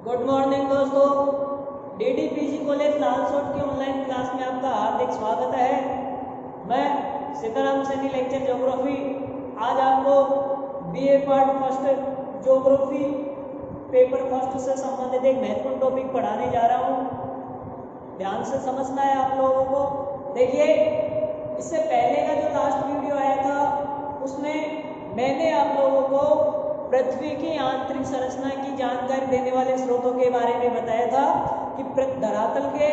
Good morning दोस्तों। डीडीपीजी college Lalsot की online class में आपका हार्दिक स्वागत है। मैं सीताराम सैनी, लेक्चर ज्योग्राफी। आज आपको BA part first geography paper first से संबंधित एक महत्वपूर्ण टॉपिक पढ़ाने जा रहा हूँ। ध्यान से समझना है आप लोगों को। देखिए, इससे पहले का जो लास्ट वीडियो आया था उसमें मैंने आप लोगों को पृथ्वी की आंतरिक संरचना की जानकारी देने वाले स्रोतों के बारे में बताया था कि धरातल के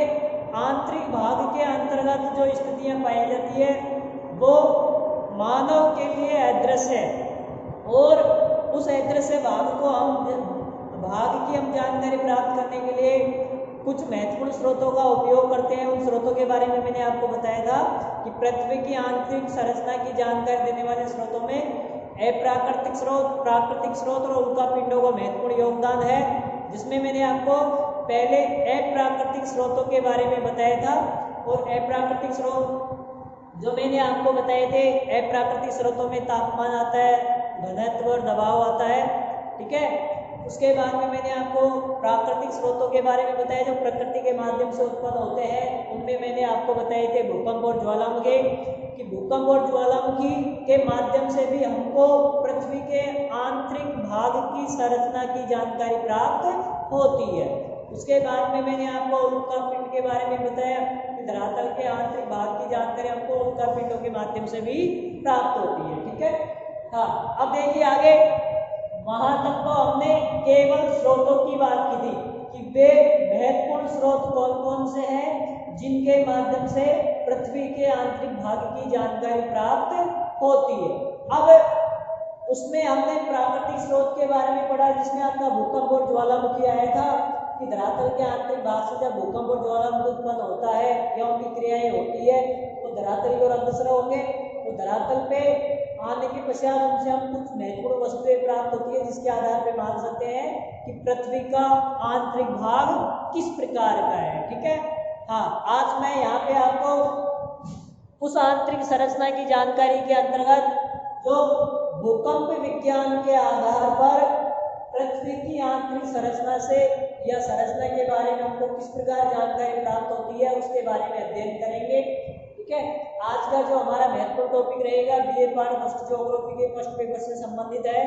आंतरिक भाग के अंतर्गत जो स्थितियां पाई जाती है वो मानव के लिए अदृश्य है और उस अदृश्य भाग की हम जानकारी प्राप्त करने के लिए कुछ महत्वपूर्ण स्रोतों का उपयोग करते हैं। उन स्रोतों के बारे में मैंने आपको बताया था कि पृथ्वी की आंतरिक संरचना की जानकारी देने वाले स्रोतों में अप्राकृतिक स्रोत, प्राकृतिक स्रोत और उल्कापिंडों का महत्वपूर्ण योगदान है, जिसमें मैंने आपको पहले अप्राकृतिक स्रोतों के बारे में बताया था। और अप्राकृतिक स्रोत जो मैंने आपको बताए थे, अप्राकृतिक स्रोतों में तापमान आता है, घनत्व और दबाव आता है, ठीक है। उसके बाद में मैंने आपको प्राकृतिक स्रोतों के बारे में बताया जो प्रकृति के माध्यम से उत्पन्न होते हैं। उनमें मैंने आपको बताए थे भूकंप और ज्वालामुखी, कि भूकंप और ज्वालामुखी के माध्यम से भी हमको पृथ्वी के आंतरिक भाग की संरचना की जानकारी प्राप्त होती है। उसके बाद में मैंने आपको उल्कापिंड के बारे में बताया कि धरातल के आंतरिक भाग की जानकारी हमको उल्कापिंडों के माध्यम से भी प्राप्त होती है, ठीक है। हाँ, अब देखिए आगे। वहां तक तो हमने केवल स्रोतों की बात की थी कि वे महत्वपूर्ण स्रोत कौन कौन से हैं जिनके माध्यम से पृथ्वी के आंतरिक भाग की जानकारी प्राप्त होती है। अब उसमें हमने प्राकृतिक स्रोत के बारे में पढ़ा जिसमें आपका भूकंप और ज्वालामुखी आया था कि धरातल के आंतरिक भाग से जब भूकंप और ज्वालामुखी उत्पन्न होता है या उनकी क्रियाएं होती है तो धरातली और अग्रसर होंगे। तो धरातल पे आने के पश्चात उनसे हम कुछ महत्वपूर्ण वस्तुएं प्राप्त होती है जिसके आधार पर मान सकते हैं कि पृथ्वी का आंतरिक भाग किस प्रकार का है, ठीक है। हाँ, आज मैं यहाँ पे आपको उस आंतरिक संरचना की जानकारी के अंतर्गत जो भूकंप विज्ञान के आधार पर पृथ्वी की आंतरिक संरचना से या संरचना के बारे में हमको किस प्रकार जानकारी प्राप्त होती है उसके बारे में अध्ययन करेंगे, ठीक है। आज का जो हमारा महत्वपूर्ण टॉपिक रहेगा बीए पार्ट फर्स्ट ज्योग्राफी के फर्स्ट पेपर से संबंधित है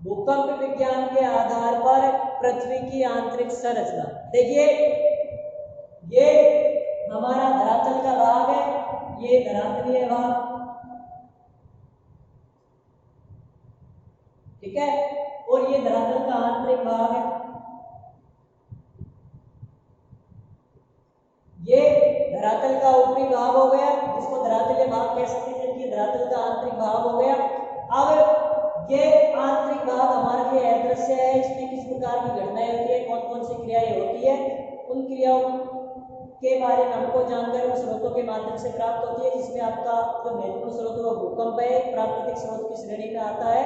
भूकंप विज्ञान के आधार पर पृथ्वी की आंतरिक संरचना। देखिए, ये हमारा धरातल का भाग है, ये धरातलीय भाग, ठीक है, और ये धरातल का आंतरिक भाग है। ये धरातल का ऊपरी भाग हो गया जिसको धरातलीय भाग कह सकते हैं, जबकि धरातल का आंतरिक भाग हो गया। अब ये आंतरिक भाग हमारे लिए अदृश्य है, इसमें किस प्रकार की घटनाएं होती है, कौन कौन सी क्रियाएं होती है, उन क्रियाओं के बारे में हमको जानकारी उन स्रोतों के माध्यम से प्राप्त होती है, जिसमें आपका जो महत्वपूर्ण स्रोत है वो भूकंप है, प्राकृतिक स्रोत की श्रेणी में आता है।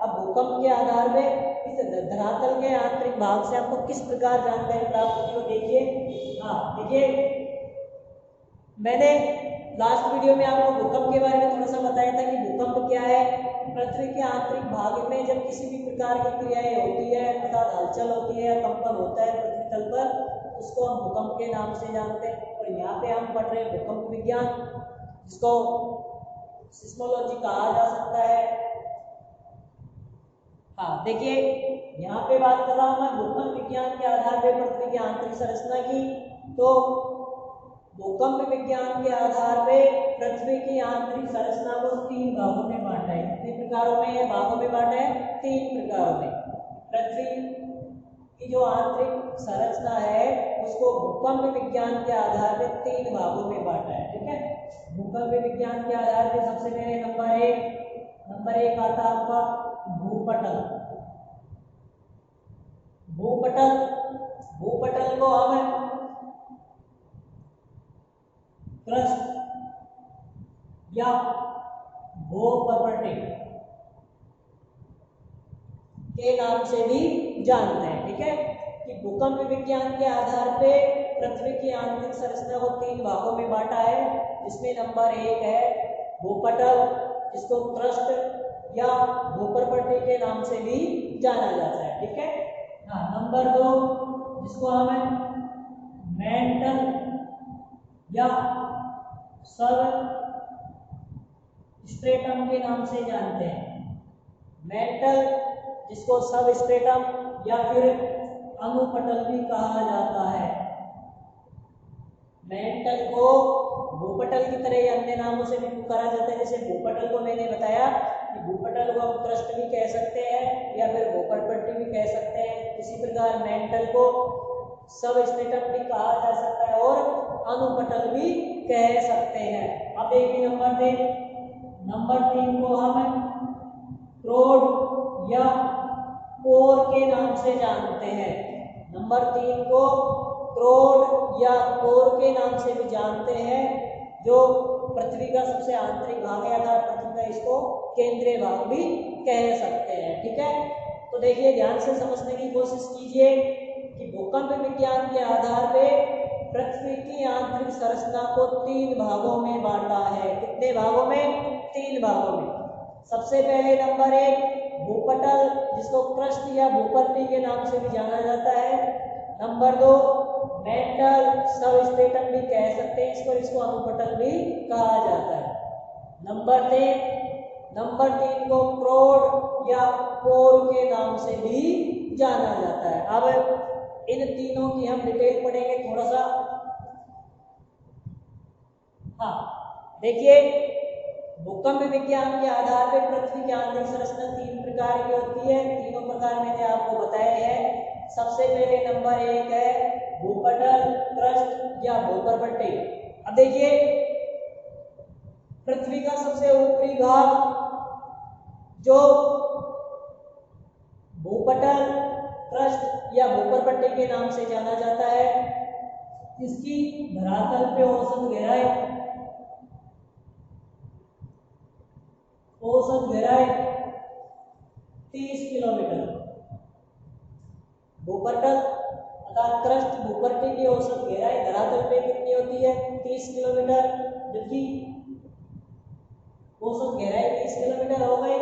अब भूकंप के आधार में इस धरातल के आंतरिक भाग से आपको किस प्रकार जानकारी प्राप्त होती है देखिए। हाँ, देखिए, मैंने लास्ट वीडियो में आपको भूकंप के बारे में थोड़ा सा बताया था कि भूकंप क्या है। पृथ्वी के आंतरिक भाग में जब किसी भी प्रकार की क्रियाएं होती है अर्थात हलचल होती है या कंपन होता है पृथ्वी तल पर, उसको हम भूकंप के नाम से जानते हैं। और यहाँ पे हम पढ़ रहे हैं भूकंप विज्ञान, जिसको सिस्मोलॉजी कहा जा सकता है। हाँ, देखिए, यहाँ पे बात कर रहा हूँ मैं भूकंप विज्ञान के आधार पर पृथ्वी की आंतरिक संरचना की। तो भूकंप विज्ञान के आधार पर पृथ्वी की आंतरिक संरचना को 3 भागों में बांटा है। कितने प्रकारों में या भागों में बांटा है? 3 प्रकारों में। पृथ्वी की जो आंतरिक संरचना है उसको भूकंप विज्ञान के आधार पर 3 भागों में बांटा है, ठीक है। भूकंप विज्ञान के आधार पर सबसे पहले नंबर एक आता आपका भूपटल। भूपटल को हम क्रस्ट या भूपर्वत के नाम से भी जानते हैं, ठीक है। कि भूकंप विज्ञान के आधार पे पृथ्वी की आंतरिक संरचना को 3 भागों में बांटा है, जिसमें नंबर 1 है भूपटल, जिसको क्रस्ट या भूपर्वत के नाम से भी जाना जाता है, ठीक है। हाँ, नंबर 2 जिसको हम मेंटल या सब स्ट्रेटम के नाम से जानते हैं। मेंटल जिसको सब स्ट्रेटम या फिर अनुपटल भी कहा जाता है। मेंटल को भूपटल की तरह या अन्य नामों से भी पुकारा जाता है। जैसे भूपटल को मैंने बताया कि भूपटल को हम क्रस्ट भी कह सकते हैं या फिर भूपटपट्टी भी कह सकते हैं। इसी प्रकार मेंटल को सब स्ट्रेटम भी कहा जा सकता है और अनुपटल भी कह सकते हैं। अब देखिए नंबर 3 को हम क्रोड या कोर के नाम से जानते हैं। नंबर 3 को क्रोड या कोर के नाम से भी जानते हैं, जो पृथ्वी का सबसे आंतरिक भाग है अर्थात पृथ्वी का इसको केंद्रीय भाग भी कह सकते हैं। ठीक है, तो देखिए ध्यान से समझने की कोशिश कीजिए कि भूकंप विज्ञान के आधार पे पृथ्वी की आंतरिक संरचना को 3 भागों में बांटा है। कितने भागों में? 3 भागों में। सबसे पहले नंबर 1 भूपटल जिसको क्रस्ट या भूपट्टी के नाम से भी जाना जाता है। नंबर 2 मेंटल सब स्ट्रेटम भी कह सकते हैं इसको अनुपटल भी कहा जाता है। नंबर 3 को क्रोड या कोर के नाम से भी जाना जाता है। अब इन तीनों की हम डिटेल पढ़ेंगे थोड़ा सा। हाँ देखिए, भूकंप विज्ञान के आधार पर पृथ्वी की आंतरिक संरचना 3 प्रकार की होती है। तीनों प्रकार मैंने आपको बताए हैं। सबसे पहले नंबर 1 है भूपटल, क्रस्ट या भूपटपट्टी। अब देखिए, पृथ्वी का सबसे ऊपरी भाग जो भूपटल, क्रस्ट या भूपटपट्टी के नाम से जाना जाता है, इसकी धरातल पे औसत गहराई 30 किलोमीटर। भूपटल अर्थात क्रस्ट भूपट्टी की औसत गहराई धरातल पे कितनी होती है? 30 किलोमीटर, जबकि औसत गहराई 30 किलोमीटर हो गई।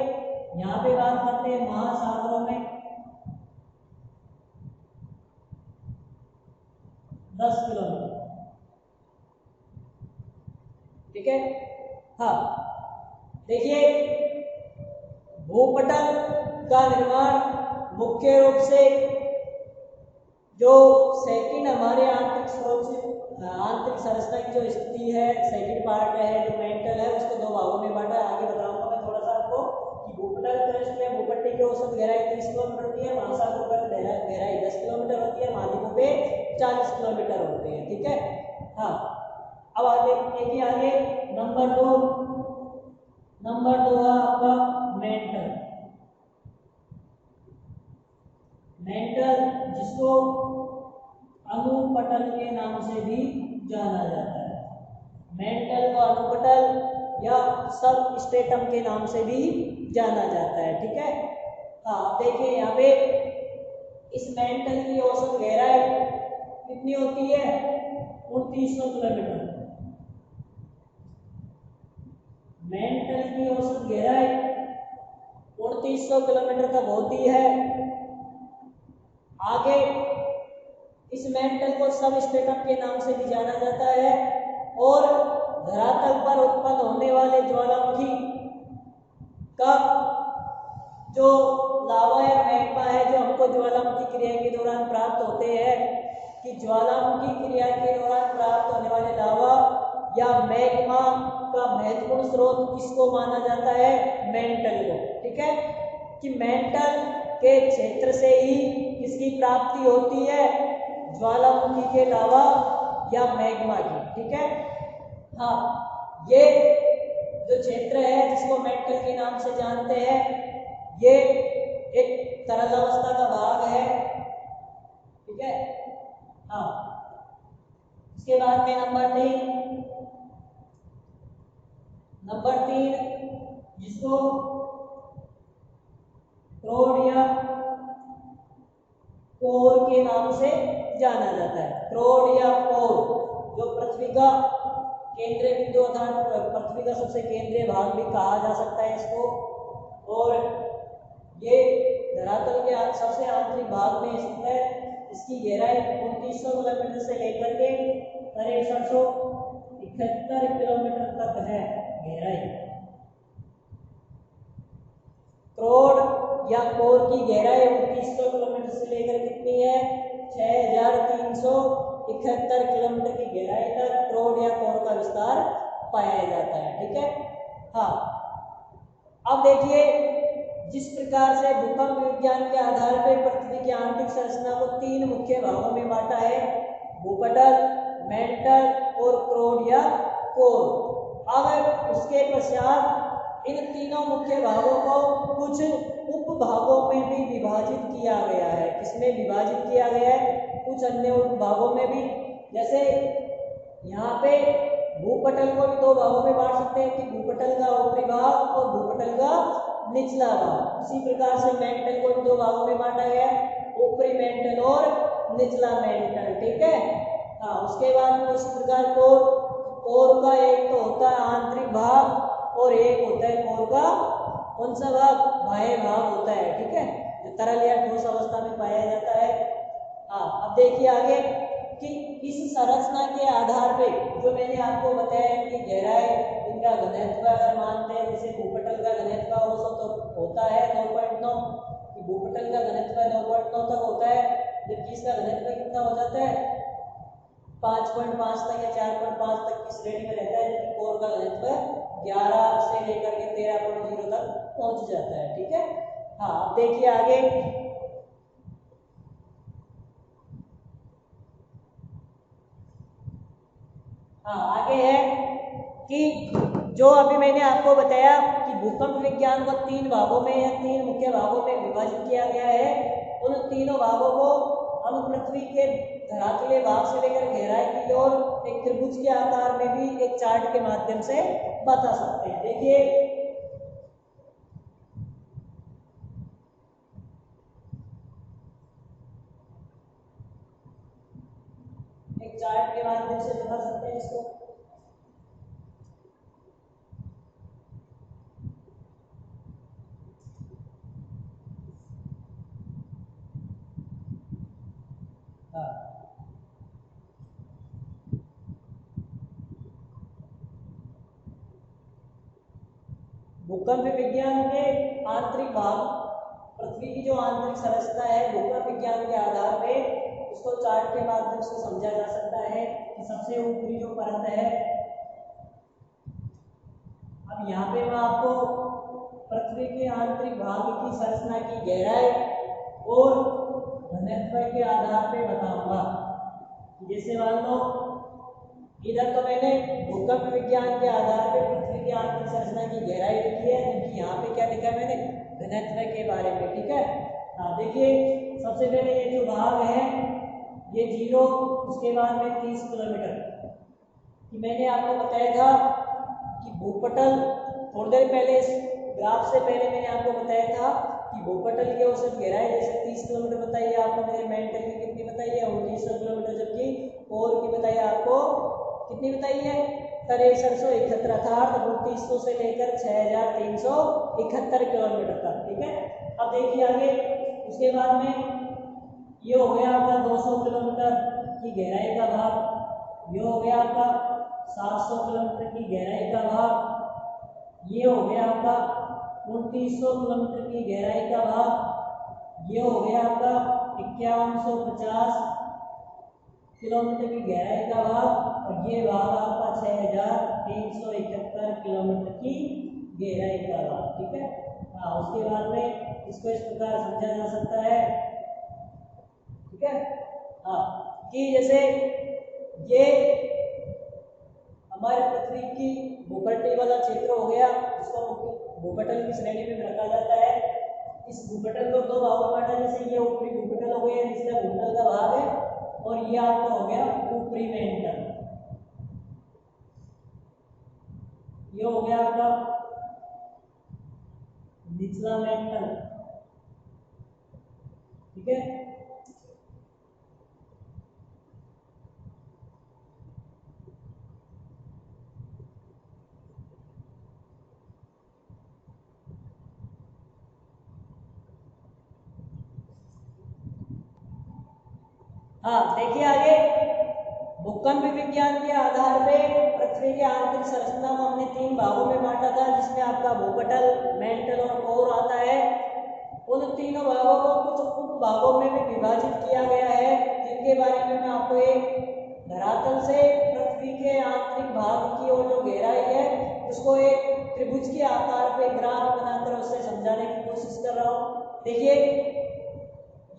यहाँ पे बात करते हैं महासागरों में 10 किलोमीटर। ठीक है, हाँ देखिए, भूपटल का निर्माण मुख्य रूप से जो सेकंड हमारे आंतरिक संरचना की जो स्थिति है, सेकंड पार्ट है जो मेंटल है, उसको 2 भागों में बांटा है। आगे बताऊंगा मैं थोड़ा सा आपको कि भूपटल, क्रस्ट या भूपट्टी की औसत गहराई 30 किलोमीटर होती है, महासागरों पर गहराई 10 किलोमीटर होती है, महाद्वीपों पे 40 किलोमीटर होती है। ठीक है, हाँ अब आगे नंबर 2 है आपका मेंटल जिसको अनुपटल के नाम से भी जाना जाता है। मेंटल को अनुपटल या सब स्ट्रेटम के नाम से भी जाना जाता है। ठीक है, हाँ देखिए यहाँ पे इस मेंटल की औसत गहराई कितनी होती है? 2900 किलोमीटर। मेंटल की औसत गहराई 2900 किलोमीटर तक होती है। आगे इस मेंटल को सब स्ट्रेटम के नाम से भी जाना जाता है और धरातल पर उत्पन्न होने वाले ज्वालामुखी का जो लावा या मैग्मा है, जो हमको ज्वालामुखी क्रिया के दौरान प्राप्त होते हैं, कि ज्वालामुखी क्रिया के दौरान प्राप्त होने वाले लावा या मैग्मा का महत्वपूर्ण स्रोत किसको माना जाता है? मेंटल को। ठीक है, कि मेंटल के क्षेत्र से ही किसकी प्राप्ति होती है? ज्वालामुखी के लावा या मैग्मा की। ठीक है, हाँ ये जो क्षेत्र है जिसको मेंटल के नाम से जानते हैं, ये एक तरल अवस्था का भाग है। ठीक है, हाँ इसके बाद में नंबर 3 जिसको क्रोड या कोर के नाम से जाना जाता है। क्रोड या कोर जो पृथ्वी का केंद्रीय बिंदु अर्थात पृथ्वी का सबसे केंद्रीय भाग भी कहा जा सकता है इसको, और ये धरातल के सबसे आंतरिक भाग में स्थित है। इसकी गहराई 2900 किलोमीटर से लेकर के 6371 किलोमीटर तक है गहराई। क्रोड या कोर की गहराई 2900 किलोमीटर से लेकर कितनी है, 6371 किलोमीटर की गहराई तक क्रोड या कोर का विस्तार पाया जाता है। ठीक है। हाँ, अब देखिए, जिस प्रकार से भूकंप विज्ञान के आधार पर पृथ्वी की आंतरिक संरचना को 3 मुख्य भागों में बांटा है, भूपटल, मेंटल और क्रोड या कोर। अब उसके पश्चात इन तीनों मुख्य भागों को कुछ उप भागों में भी विभाजित किया गया है। किसमें विभाजित किया गया है, कुछ अन्य उप भागों में भी। जैसे यहाँ पे भूपटल को भी 2 भागों में बांट सकते हैं कि भूपटल का ऊपरी भाग और भूपटल का निचला भाग। इसी प्रकार से मेंटल को भी 2 भागों में बांटा गया है, ऊपरी मेंटल और निचला मेंटल। ठीक है। हाँ, उसके बाद में उसी प्रकार कोर का एक तो होता है आंतरिक भाग और एक होता है कोर का कौन सा भाग, बाह्य भाग होता है। ठीक है, जो तरल या ठोस अवस्था में पाया जाता है। हाँ, अब देखिए आगे कि इस संरचना के आधार पे जो मैंने आपको बताया कि गहराई, इनका घनत्व अगर मानते हैं, जैसे भूपटल का घनत्व औसत होता है 2.9, कि भूपटल का घनत्व 2.9 तक होता है, जबकि इसका घनत्व कितना हो जाता है 5.5 तक या 4.5 तक की श्रेणी में रहता है, जबकि कोर का घनत्व 11 से लेकर के 13.0 तक पहुंच जाता है। ठीक है। हाँ, अब देखिए आगे, हाँ आगे है कि जो अभी मैंने आपको बताया कि भूकंप विज्ञान को 3 भागों में या 3 मुख्य भागों में विभाजित किया गया है। उन तीनों भागों को हम पृथ्वी के धरातलीय भाग से लेकर गहराई की ओर एक त्रिभुज के आकार में भी एक चार्ट के माध्यम से बता सकते हैं। देखिए, एक चार्ट के माध्यम से बता सकते हैं इसको। हाँ, भूकंप विज्ञान के आंतरिक भाग, पृथ्वी की जो आंतरिक संरचना है भूकंप विज्ञान के आधार पे उसको चार्ट के माध्यम से समझा जा सकता है कि सबसे ऊपरी जो परत है, अब यहाँ पे मैं आपको पृथ्वी के आंतरिक भाग की संरचना की गहराई और घनत्व के आधार पे बताऊंगा। जैसे मान लो इधर तो मैंने भूकंप विज्ञान के आधार पे पृथ्वी की आंतरिक संरचना की गहराई लिखी है, जबकि यहाँ पे क्या लिखा है मैंने, घनत्व के बारे में। ठीक है। हाँ, देखिए, सबसे पहले ये जो भाग है ये 0, उसके बाद में 30 किलोमीटर कि मैंने आपको बताया था कि भूपटल, थोड़ी देर पहले इस ग्राफ से पहले मैंने आपको बताया था कि भूपटल की औसत गहराई जैसे 30 किलोमीटर बताई है आपको, मैंने मेंटल की कितनी बताई है 2900 किलोमीटर, जबकि कोर की बताई है आपको कितनी बताई है 6371, अर्थात 2900 से लेकर 6371 किलोमीटर तक। ठीक है। अब देखिए आगे, उसके बाद में ये हो गया आपका 200 किलोमीटर की गहराई का भाग, ये हो गया आपका 700 किलोमीटर की गहराई का भाग, ये हो गया आपका 2900 किलोमीटर की गहराई का भाग, ये हो गया आपका 5150 किलोमीटर की गहराई का भाग, और ये भाग आपका 6371 किलोमीटर की गहराई का भाग। ठीक है। हाँ, उसके बाद में इसको इस प्रकार समझा जा सकता है। ठीक है। हाँ, कि जैसे ये हमारे पृथ्वी की भूपटल वाला क्षेत्र हो गया, इसको भूपटल की श्रेणी में रखा जाता है। इस भूपटल को 2 भागों में बांटा, जैसे ये ऊपरी भूपटल हो गया, जिसका भूपटल का भाग है, और ये आपका हो गया ऊपरी मेंटल, ये हो गया आपका निचला मेंटल। ठीक है। हाँ देखिए आगे, भूकंप विज्ञान के आधार पे पृथ्वी के आंतरिक संरचना को हमने 3 भागों में बांटा था, जिसमें आपका भूपटल, मेंटल और कोर आता है। उन तीनों भागों को कुछ उप भागों में भी विभाजित किया गया है, जिनके बारे में मैं आपको एक धरातल से पृथ्वी के आंतरिक भाग की ओर जो गहराई है उसको एक त्रिभुज के आकार पे ग्राफ बनाकर उससे समझाने की कोशिश कर रहा हूँ। देखिए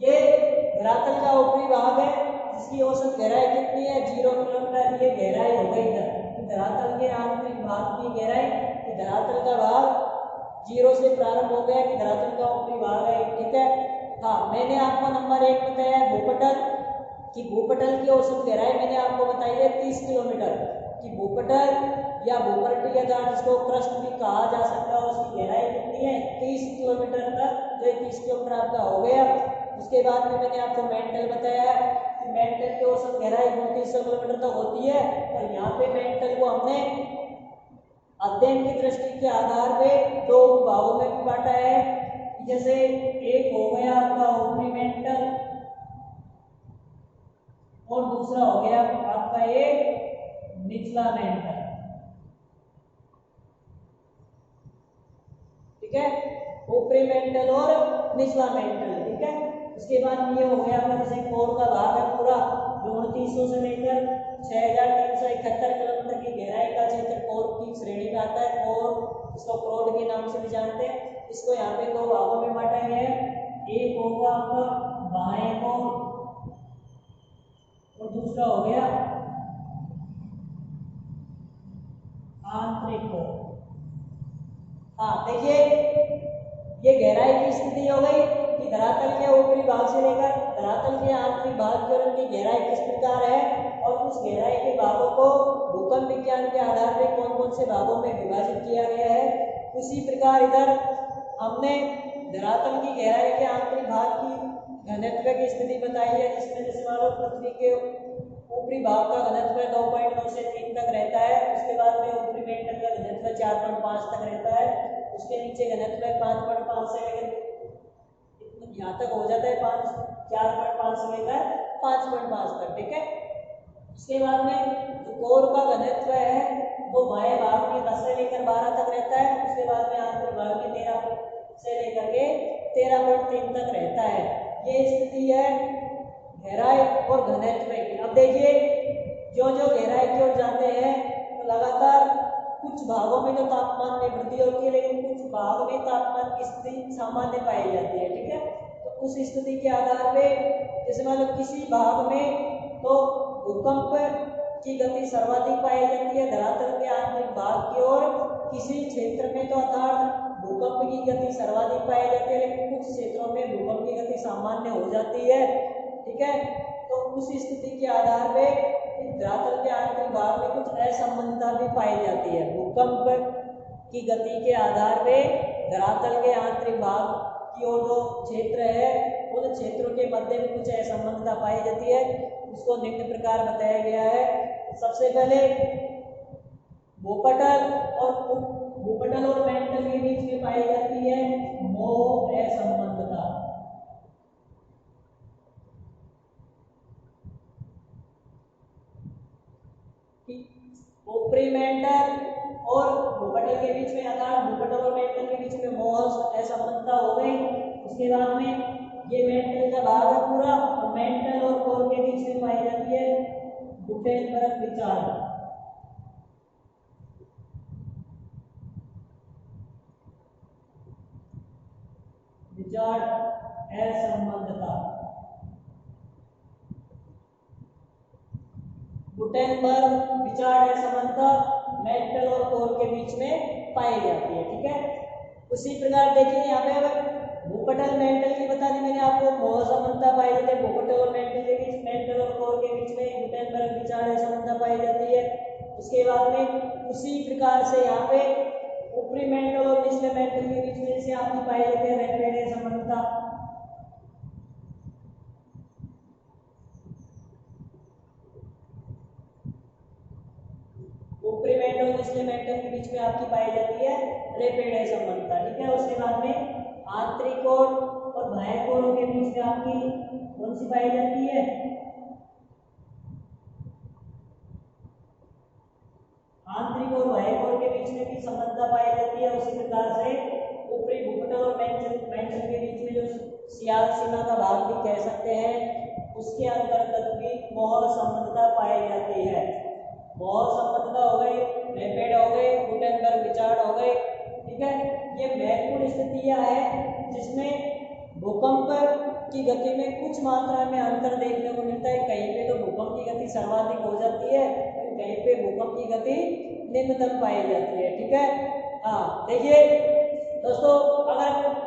ये धरातल का ऊपरी भाग है, जिसकी औसत गहराई कितनी है, 0 किलोमीटर। ये गहराई हो गई धरातल के आंतरिक भाग की गहराई, कि धरातल का भाग 0 से प्रारंभ हो गया, कि धरातल का ऊपरी भाग है, ठीक है। हाँ, मैंने आपको नंबर 1 बताया है भूपटल, कि भूपटल की औसत गहराई मैंने आपको बताई है 30 किलोमीटर, कि भूपटल या भूपर्टी या जिसको क्रस्ट भी कहा जा सकता है, उसकी गहराई कितनी है, 30 किलोमीटर तक। तो 30 किलोमीटर आपका हो गया। उसके बाद में मैंने आपको मेंटल बताया है कि मेंटल की औसत गहराई 2900 किलोमीटर तक होती है, और यहाँ पे मेंटल को हमने अध्ययन की दृष्टि के आधार पे 2 भागों में भी बांटा है। जैसे एक हो गया आपका ऊपरी मेंटल और दूसरा हो गया आपका एक निचला मेंटल, ठीक है, ऊपरी मेंटल और निचला मेंटल, ठीक है। उसके बाद ये हो गया आपका जैसे कोर का भाग है पूरा, जो 2900 से लेकर 6371 किलोमीटर की गहराई का क्षेत्र कोर की श्रेणी में आता है। कोर, इसको क्रोड के नाम से भी जानते हैं। इसको यहाँ पे 2 भागों में बांटा गया है, एक होगा आपका बाह्य कोर और दूसरा हो गया आंतरिक कोर। हाँ देखिए, ये गहराई की स्थिति हो गई कि धरातल के ऊपरी भाग से लेकर धरातल के आंतरिक भाग की ओर की गहराई किस प्रकार है, और उस गहराई के भागों को भूकंप विज्ञान के आधार पर कौन कौन से भागों में विभाजित किया गया है। उसी प्रकार इधर हमने धरातल की गहराई के आंतरिक भाग की घनत्व की स्थिति बताई है, जिसमें जैसे मान लो पृथ्वी के ऊपरी भाग का घनत्व 2.9 से 3 तक रहता है। उसके बाद में ऊपरी मेंटल का घनत्व 4.5 तक रहता है। उसके नीचे घनत्व 5.5 से लेकर यहाँ तक हो जाता है 4.5 से लेकर 5.5 तक, ठीक है। उसके बाद में जो कोर का घनत्व है वो बाह्य भाग में 10 से लेकर 12 तक रहता है। उसके बाद में आंतरिक भाग में 13 से लेकर के 13.3 तक रहता है। ये स्थिति है गहराई और घनत्व की। अब देखिए, जो जो गहराई की ओर जाते हैं तो लगातार कुछ भागों में तो तापमान में वृद्धि होती है, लेकिन कुछ भाग में तापमान की स्थिति सामान्य पाई जाती है, ठीक है। तो उस स्थिति के आधार पे जैसे मान लो किसी भाग में तो भूकंप की गति सर्वाधिक पाई जाती है धरातल के आंतरिक भाग की ओर, किसी क्षेत्र में तो अर्थात भूकंप की गति सर्वाधिक पाई जाती है, लेकिन कुछ क्षेत्रों में भूकंप की गति सामान्य हो जाती है, ठीक है। तो उस स्थिति के आधार पे धरातल के आंतरिक भाग में कुछ असमानता भी पाई जाती है। भूकंप की गति के आधार पे धरातल के आंतरिक भाग की ओर जो क्षेत्र है उन क्षेत्रों के मध्य में कुछ असमानता पाई जाती है। उसको निम्न प्रकार बताया गया है। सबसे पहले भूपटल और मेंटल के बीच में पाई जाती है मोह असंबंधता। ऊपरी मेंटल और भूपटल के बीच में अर्थात भूपटल और मेंटल के बीच में मोह असंबंधता हो गई। उसके बाद में ये मेंटल का भाग है पूरा, और मेंटल और कोर के बीच में पाई जाती है गुटेनबर्ग विचार। विचार असंबंधता गुटेनबर्ग विचार असंबंधता मेंटल और कोर के बीच में पाई जाती है, ठीक है। उसी प्रकार देखिए यहाँ पे अगर भूपटल मेंटल की बता दी मैंने आपको, मोह असमानता पाई जाती है भूपटल और मेंटल के बीच, मेंटल और कोर के बीच में गुटेनबर्ग विचार असमानता पाई जाती है। उसके बाद में उसी प्रकार से यहाँ पे ऊपरी मेंटल और निचले मेंटल के बीच में से आपकी पाई जाती है रैपिड असमानता। ऊपरी मेंटल और निचले मेंटल के बीच में आपकी पाई जाती है रैपिड असमानता, ठीक है। उसके बाद में आंतरिक कोर और बाह्य कोर के बीच में आपकी कौन सी पाई जाती है, आंतरिक और बाह्य कोर के बीच में भी समानता पाई जाती है। उसी प्रकार से ऊपरी भूपटल और मेंशन के बीच में जो सियाल सीमा का भाग भी कह सकते हैं, उसके अंतर्गत भी मोहर संबंधता पाई जाती है। मोहर संबंधता हो गई, नेपेड हो गई, गुटेनबर्ग विचार हो गई, ठीक है। ये महत्वपूर्ण स्थितियां हैं जिसमें भूकंप की गति में कुछ मात्रा में अंतर देखने को मिलता है। कहीं पे तो भूकंप की गति सर्वाधिक हो जाती है, कहीं पे भूकंप की गति निम्नतम पाई जाती है, ठीक है। हाँ देखिए दोस्तों, अगर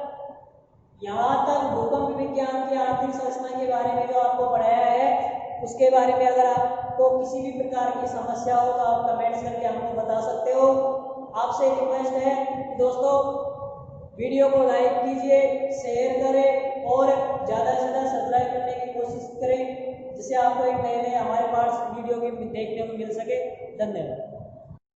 यहाँ तक भूकंप विज्ञान की आर्थिक संरचना के बारे में जो आपको पढ़ाया है, उसके बारे में अगर आपको किसी भी प्रकार की समस्या हो तो आप कमेंट्स करके हमको बता सकते हो। आपसे रिक्वेस्ट है कि दोस्तों वीडियो को लाइक कीजिए, शेयर करें और ज़्यादा से ज़्यादा सब्सक्राइब करने की कोशिश करें, जिससे आपको एक नए नए हमारे पास वीडियो भी देखने को मिल सके। धन्यवाद।